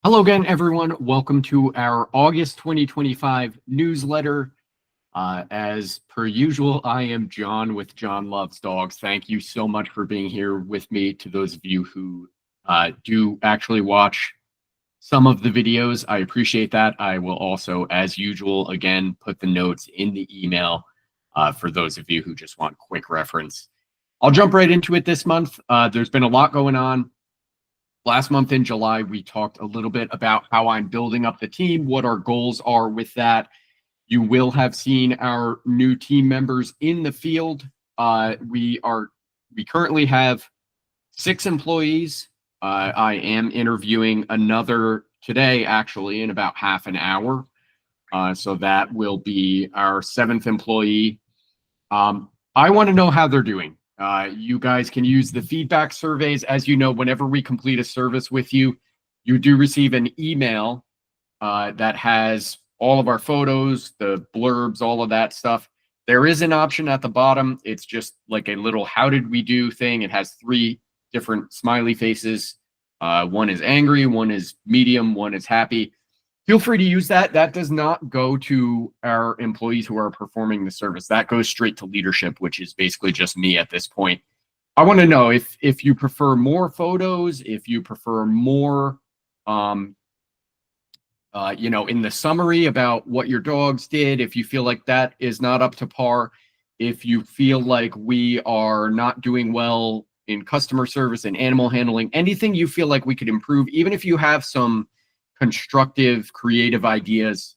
Hello again, everyone. Welcome to our August 2025 newsletter. As per usual, I am Jon with Jon Loves Dogs. Thank you so much for being here with me. To those of you who do actually watch some of the videos, I appreciate that. I will also, as usual, again, put the notes in the email for those of you who just want quick reference. I'll jump right into it this month. There's been a lot going on. Last month in July, we talked a little bit about how I'm building up the team, what our goals are with that. You will have seen our new team members in the field. We currently have 6 employees. I am interviewing another today, actually, in about half an hour. So that will be our 7th employee. I want to know how they're doing. You guys can use the feedback surveys. As you know, whenever we complete a service with you, you do receive an email that has all of our photos, the blurbs, all of that stuff. There is an option at the bottom. It's just like a little how did we do thing. It has 3 different smiley faces. One is angry, one is medium, one is happy. Feel free to use that. That does not go to our employees who are performing the service. That goes straight to leadership, which is basically just me at this point. I want to know if you prefer more photos, if you prefer more, in the summary about what your dogs did, if you feel like that is not up to par, if you feel like we are not doing well in customer service and animal handling, anything you feel like we could improve, even if you have some constructive, creative ideas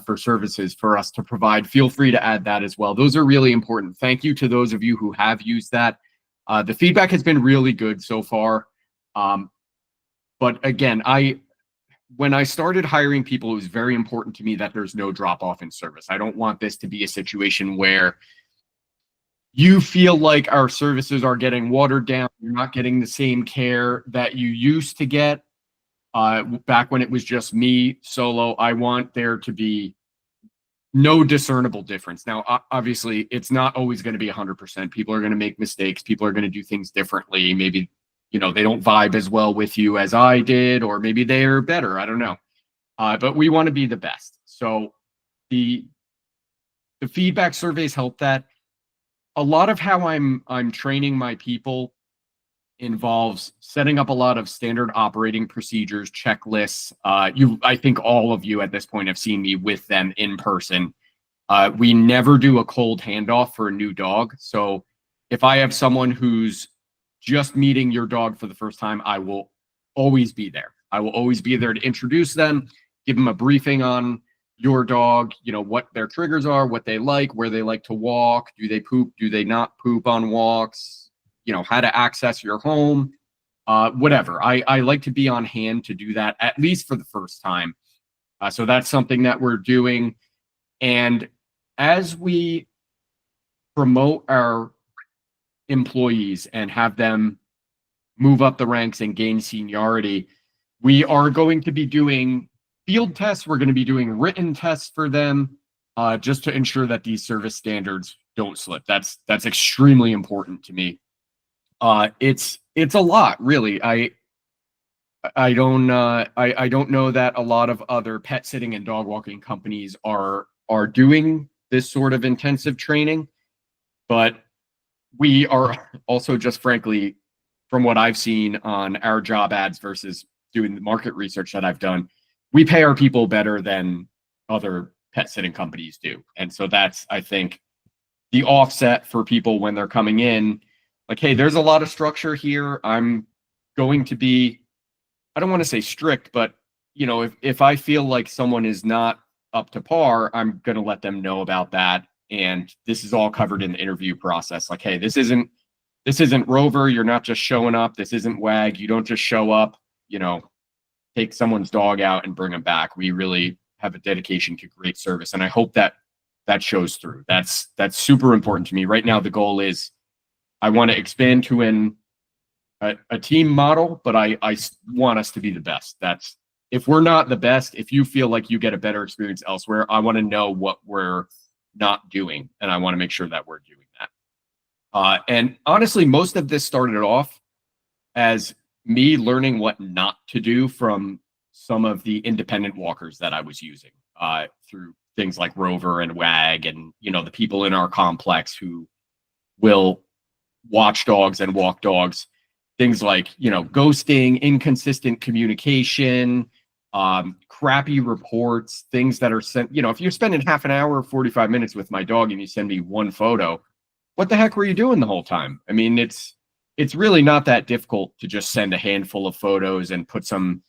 for services for us to provide, feel free to add that as well. Those are really important. Thank you to those of you who have used that. The feedback has been really good so far. But again, when I started hiring people, it was very important to me that there's no drop off in service. I don't want this to be a situation where you feel like our services are getting watered down. You're not getting the same care that you used to get. Back when it was just me solo. I want there to be no discernible difference. Now, obviously, it's not always going to be 100%. People are going to make mistakes. People are going to do things differently. Maybe, they don't vibe as well with you as I did, or maybe they're better. I don't know. But we want to be the best. So the feedback surveys help that. A lot of how I'm training my people involves setting up a lot of standard operating procedures, checklists. I think all of you at this point have seen me with them in person. We never do a cold handoff for a new dog. So if I have someone who's just meeting your dog for the first time, I will always be there. I will always be there to introduce them, give them a briefing on your dog, what their triggers are, what they like, where they like to walk, do they poop, do they not poop on walks, how to access your home, whatever. I like to be on hand to do that, at least for the first time. So that's something that we're doing. And as we promote our employees and have them move up the ranks and gain seniority, we are going to be doing field tests. We're going to be doing written tests for them, just to ensure that these service standards don't slip. That's extremely important to me. It's a lot, really. I don't know that a lot of other pet sitting and dog walking companies are doing this sort of intensive training, but we are also, just frankly, from what I've seen on our job ads versus doing the market research that I've done, we pay our people better than other pet sitting companies do. And so that's, I think, the offset for people when they're coming in. Like, hey, there's a lot of structure here. I'm going to be, I don't want to say strict, but if I feel like someone is not up to par, I'm going to let them know about that. And this is all covered in the interview process. Like, hey, this isn't Rover. You're not just showing up. This isn't WAG. You don't just show up, take someone's dog out and bring them back. We really have a dedication to great service. And I hope that shows through. That's super important to me. Right now, the goal is I want to expand to a team model, but I want us to be the best. If we're not the best, if you feel like you get a better experience elsewhere, I want to know what we're not doing, and I want to make sure that we're doing that. And honestly, most of this started off as me learning what not to do from some of the independent walkers that I was using through things like Rover and WAG, and the people in our complex who will watch dogs and walk dogs. Things like ghosting, inconsistent communication, crappy reports, things that are sent. If you're spending half an hour or 45 minutes with my dog and you send me one photo, what the heck were you doing the whole time? I mean, it's really not that difficult to just send a handful of photos and put some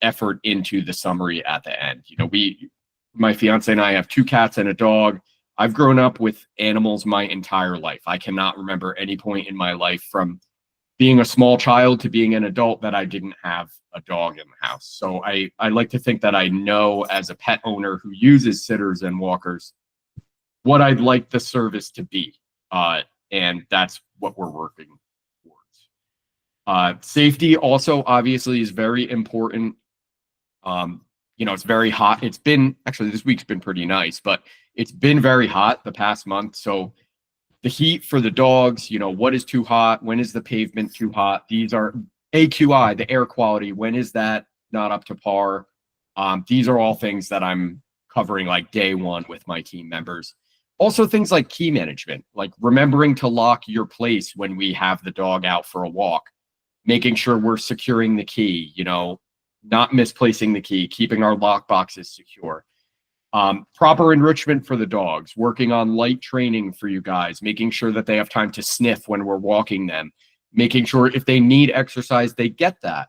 effort into the summary at the end. My fiance and I have 2 cats and a dog. I've grown up with animals my entire life. I cannot remember any point in my life from being a small child to being an adult that I didn't have a dog in the house. So I like to think that I know, as a pet owner who uses sitters and walkers, what I'd like the service to be. And that's what we're working towards. Safety also obviously is very important. It's very hot. It's been, actually, this week's been pretty nice, but it's been very hot the past month. So the heat for the dogs, what is too hot? When is the pavement too hot? These are AQI, the air quality. When is that not up to par? These are all things that I'm covering like day one with my team members. Also things like key management, like remembering to lock your place when we have the dog out for a walk, making sure we're securing the key, not misplacing the key, keeping our lock boxes secure. Proper enrichment for the dogs, working on light training for you guys, making sure that they have time to sniff when we're walking them, making sure if they need exercise, they get that.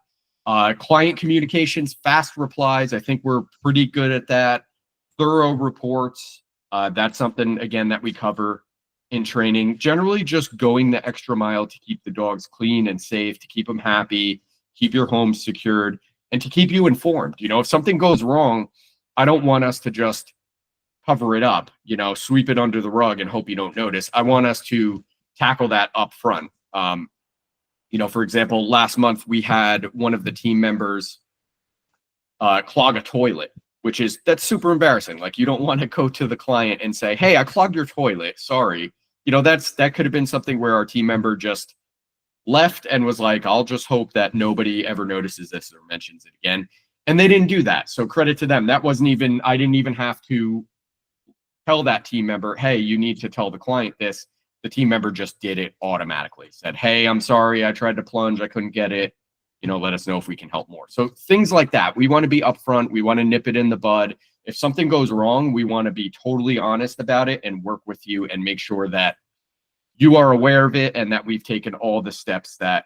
Client communications, fast replies. I think we're pretty good at that. Thorough reports. That's something, again, that we cover in training. Generally just going the extra mile to keep the dogs clean and safe, to keep them happy, keep your home secured, and to keep you informed. If something goes wrong, I don't want us to just cover it up, sweep it under the rug and hope you don't notice. I want us to tackle that up front. For example, last month we had one of the team members clog a toilet, that's super embarrassing. Like, you don't want to go to the client and say, "Hey, I clogged your toilet. Sorry." That could have been something where our team member just left and was like, "I'll just hope that nobody ever notices this or mentions it again." And they didn't do that. So credit to them. I didn't even have to tell that team member, "Hey, you need to tell the client this." The team member just did it automatically. Said, "Hey, I'm sorry. I tried to plunge. I couldn't get it. Let us know if we can help more." So things like that. We want to be upfront. We want to nip it in the bud. If something goes wrong, we want to be totally honest about it and work with you and make sure that you are aware of it and that we've taken all the steps that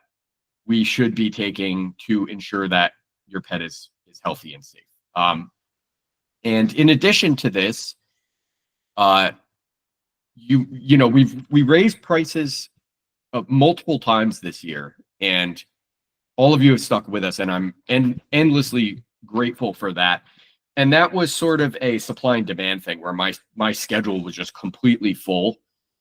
we should be taking to ensure that your pet is healthy and safe. And in addition to this, we raised prices multiple times this year, and all of you have stuck with us, and I'm endlessly grateful for that. And that was sort of a supply and demand thing where my schedule was just completely full,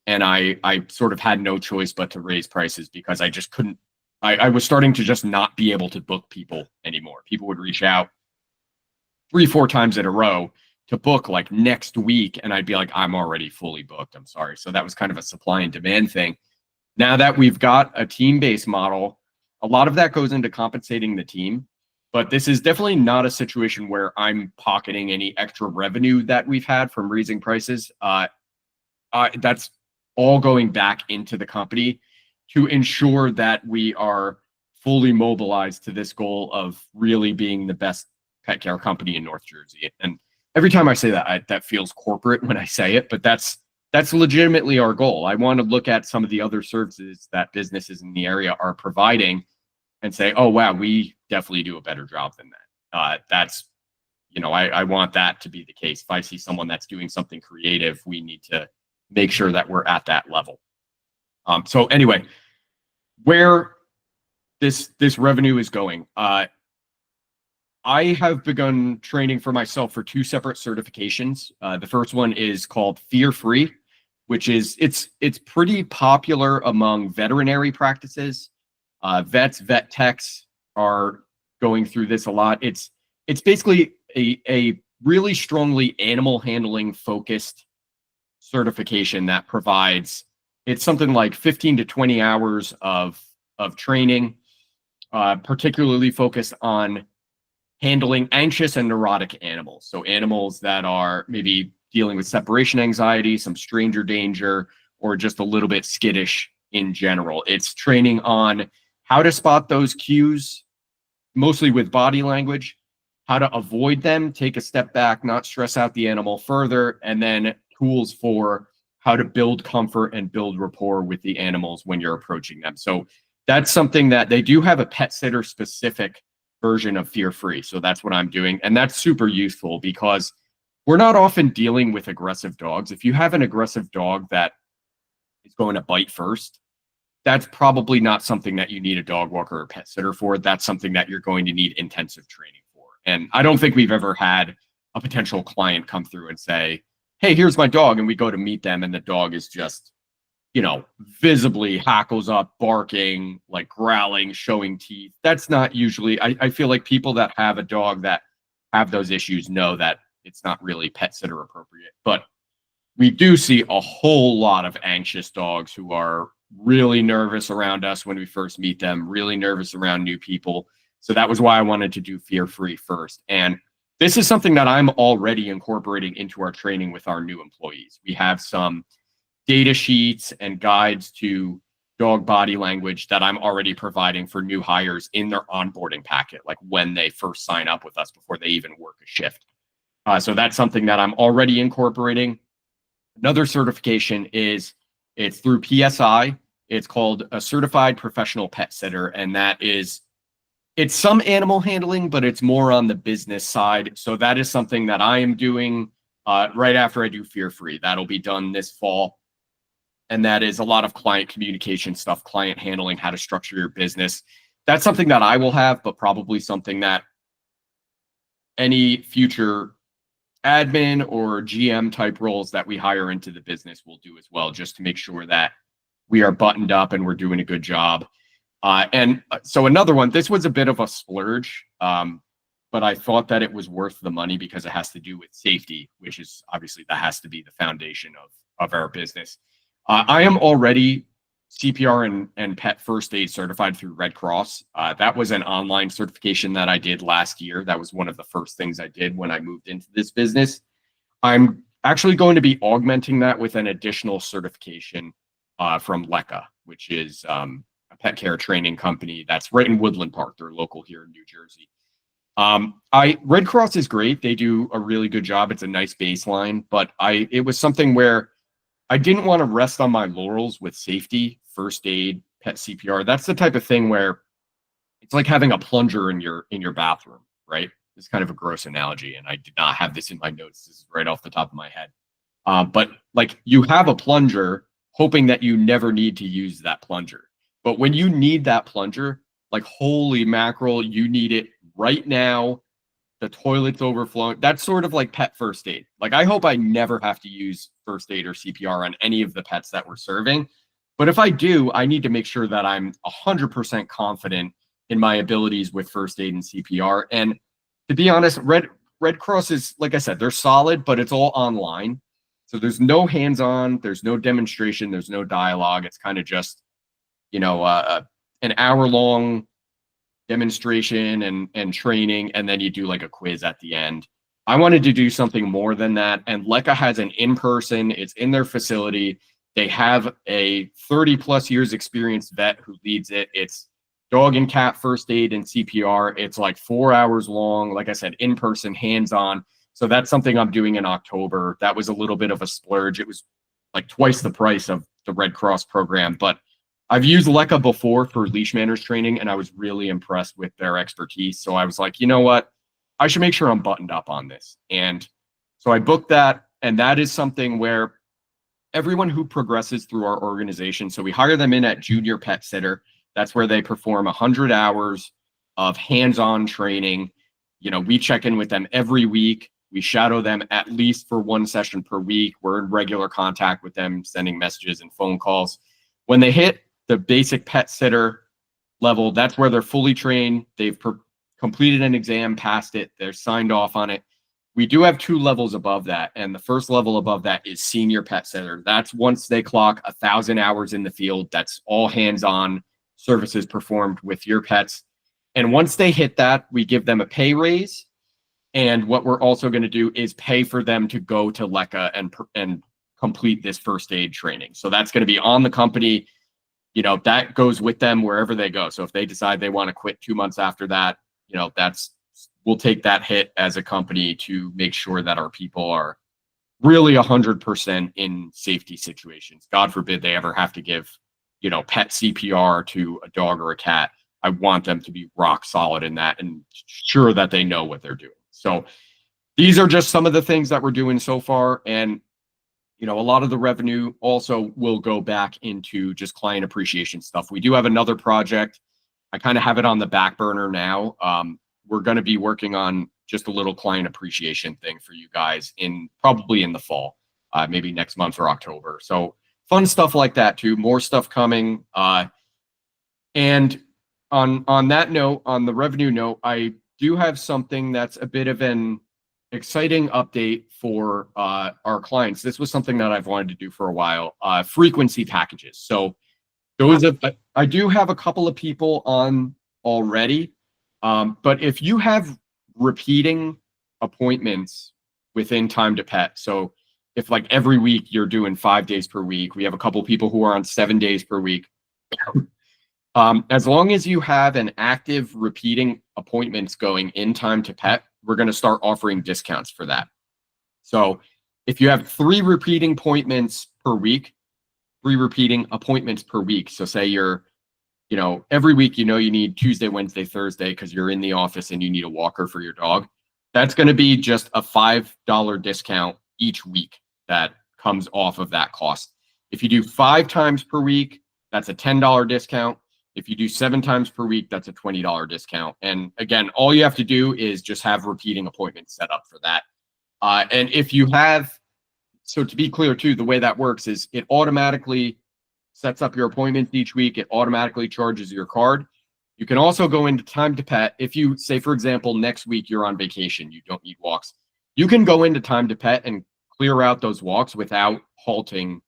and I sort of had no choice but to raise prices because I just couldn't. I was starting to just not be able to book people anymore. People would reach out 3-4 times in a row to book like next week, and I'd be like, "I'm already fully booked. I'm sorry." So that was kind of a supply and demand thing. Now that we've got a team-based model, a lot of that goes into compensating the team, but this is definitely not a situation where I'm pocketing any extra revenue that we've had from raising prices. That's all going back into the company to ensure that we are fully mobilized to this goal of really being the best pet care company in North Jersey. And every time I say that, that feels corporate when I say it, but that's legitimately our goal. I want to look at some of the other services that businesses in the area are providing and say, "Oh, wow, we definitely do a better job than that." I want that to be the case. If I see someone that's doing something creative, we need to make sure that we're at that level. So anyway, where this revenue is going, I have begun training for myself for 2 separate certifications. The first one is called Fear Free, which is it's pretty popular among veterinary practices. Vets, vet techs are going through this a lot. It's basically a really strongly animal handling focused certification that provides, it's something like 15 to 20 hours of training, particularly focused on handling anxious and neurotic animals. So animals that are maybe dealing with separation anxiety, some stranger danger, or just a little bit skittish in general. It's training on how to spot those cues, mostly with body language, how to avoid them, take a step back, not stress out the animal further, and then tools for how to build comfort and build rapport with the animals when you're approaching them. So that's something that they do have a pet sitter specific version of Fear Free. So that's what I'm doing. And that's super useful because we're not often dealing with aggressive dogs. If you have an aggressive dog that is going to bite first, that's probably not something that you need a dog walker or pet sitter for. That's something that you're going to need intensive training for. And I don't think we've ever had a potential client come through and say, hey, here's my dog. And we go to meet them and the dog is just, visibly hackles up, barking, like growling, showing teeth. That's not usually, I feel like people that have a dog that have those issues know that it's not really pet sitter appropriate. But we do see a whole lot of anxious dogs who are really nervous around us when we first meet them, really nervous around new people. So that was why I wanted to do Fear Free first. And this is something that I'm already incorporating into our training with our new employees. We have some data sheets and guides to dog body language that I'm already providing for new hires in their onboarding packet, like when they first sign up with us before they even work a shift. So that's something that I'm already incorporating. Another certification it's through PSI. It's called a Certified Professional Pet Sitter, and it's some animal handling, but it's more on the business side. So that is something that I am doing right after I do Fear Free. That'll be done this fall. And that is a lot of client communication stuff, client handling, how to structure your business. That's something that I will have, but probably something that any future admin or GM type roles that we hire into the business will do as well, just to make sure that we are buttoned up and we're doing a good job. And so another one, this was a bit of a splurge, but I thought that it was worth the money because it has to do with safety, which is obviously that has to be the foundation of our business. I am already CPR and pet first aid certified through Red Cross. That was an online certification that I did last year. That was one of the first things I did when I moved into this business. I'm actually going to be augmenting that with an additional certification from LECA, which is a pet care training company that's right in Woodland Park. They're local here in New Jersey. Red Cross is great. They do a really good job. It's a nice baseline, but it was something where I didn't want to rest on my laurels with safety, first aid, pet CPR. That's the type of thing where it's like having a plunger in your bathroom, right? It's kind of a gross analogy, and I did not have this in my notes. This is right off the top of my head. But like you have a plunger, hoping that you never need to use that plunger. But when you need that plunger, like holy mackerel, you need it right now. The toilet's overflowing. That's sort of like pet first aid. Like I hope I never have to use first aid or CPR on any of the pets that we're serving. But if I do, I need to make sure that I'm 100% confident in my abilities with first aid and CPR. And to be honest, Red Cross is, like I said, they're solid, but it's all online. So there's no hands-on, there's no demonstration, there's no dialogue. It's kind of just, an hour-long demonstration and training, and then you do like a quiz at the end. I wanted to do something more than that, and LECA has an in-person, it's in their facility. They have a 30+ years experienced vet who leads it. It's dog and cat first aid and CPR. It's like 4 hours long. Like I said, in-person, hands-on. So that's something I'm doing in October. That was a little bit of a splurge. It was like twice the price of the Red Cross program, but I've used LECA before for leash manners training, and I was really impressed with their expertise. So I was like, you know what? I should make sure I'm buttoned up on this. And so I booked that, and that is something where everyone who progresses through our organization, so we hire them in at junior pet sitter. That's where they perform 100 hours of hands-on training. We check in with them every week. We shadow them at least for one session per week. We're in regular contact with them, sending messages and phone calls. When they hit the basic pet sitter level, that's where they're fully trained. They've completed an exam, passed it, they're signed off on it. We do have 2 levels above that, and the first level above that is senior pet sitter. That's once they clock 1,000 hours in the field. That's all hands-on services performed with your pets. And once they hit that, we give them a pay raise. And what we're also going to do is pay for them to go to LECA and complete this first aid training. So that's going to be on the company. You know, that goes with them wherever they go. So if they decide they want to quit 2 months after that, you know, we'll take that hit as a company to make sure that our people are really 100% in safety situations. God forbid they ever have to give, you know, pet CPR to a dog or a cat. I want them to be rock solid in that and sure that they know what they're doing. So these are just some of the things that we're doing so far. And, you know, a lot of the revenue also will go back into just client appreciation stuff. We do have another project. I kind of have it on the back burner now. We're going to be working on just a little client appreciation thing for you guys probably in the fall, maybe next month or October. So fun stuff like that too. More stuff coming. And on that note, on the revenue note, I do have something that's a bit of an exciting update for our clients. This was something that I've wanted to do for a while. Frequency packages. So I do have a couple of people on already, but if you have repeating appointments within Time to Pet, so if like every week you're doing 5 days per week, we have a couple of people who are on 7 days per week. As long as you have an active repeating appointments going in Time to Pet, we're going to start offering discounts for that. So if you have 3 repeating appointments per week, 3 repeating appointments per week. So say you're, you know, every week, you know, you need Tuesday, Wednesday, Thursday, because you're in the office and you need a walker for your dog. That's going to be just a $5 discount each week that comes off of that cost. If you do 5 times per week, that's a $10 discount. If you do 7 times per week, that's a $20 discount. And again, all you have to do is just have repeating appointments set up for that. And if you have, so to be clear too, the way that works is it automatically sets up your appointments each week. It automatically charges your card. You can also go into Time to Pet. If you say, for example, next week you're on vacation, you don't need walks. You can go into Time to Pet and clear out those walks without halting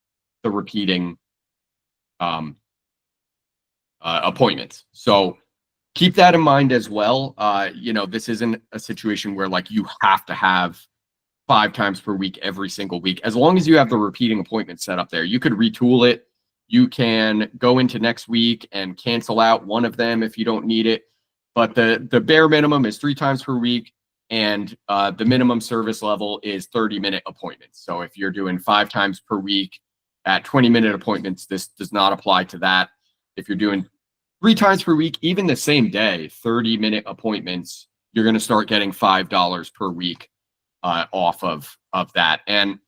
the repeating appointments. So keep that in mind as well. You know, this isn't a situation where like you have to have 5 times per week every single week. As long as you have the repeating appointment set up there, you could retool it. You can go into next week and cancel out one of them if you don't need it. But the bare minimum is 3 times per week, and the minimum service level is 30-minute appointments. So if you're doing 5 times per week at 20-minute appointments, this does not apply to that. If you're doing 3 times per week, even the same day, 30-minute appointments, you're going to start getting $5 per week off of that. And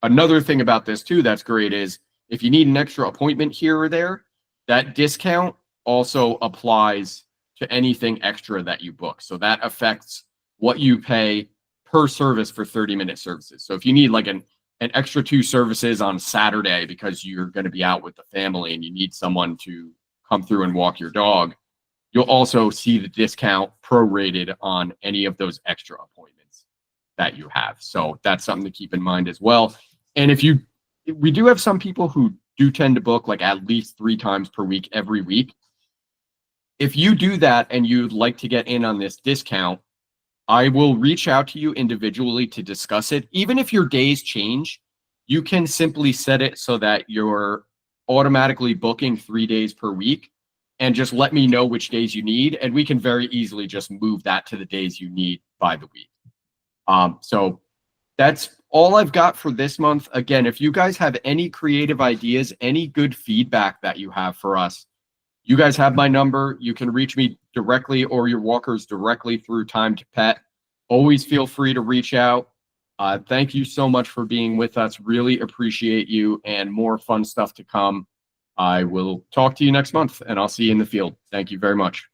another thing about this too that's great is if you need an extra appointment here or there, that discount also applies to anything extra that you book. So that affects what you pay per service for 30-minute services. So if you need like an extra 2 services on Saturday because you're going to be out with the family and you need someone to come through and walk your dog, you'll also see the discount prorated on any of those extra appointments that you have. So that's something to keep in mind as well. And we do have some people who do tend to book like at least 3 times per week every week. If you do that and you'd like to get in on this discount, I will reach out to you individually to discuss it. Even if your days change, you can simply set it so that you're automatically booking 3 days per week and just let me know which days you need. And we can very easily just move that to the days you need by the week. So that's all I've got for this month. Again, if you guys have any creative ideas, any good feedback that you have for us, you guys have my number. You can reach me directly or your walkers directly through Time to Pet. Always feel free to reach out. Thank you so much for being with us. Really appreciate you, and more fun stuff to come. I will talk to you next month, and I'll see you in the field. Thank you very much.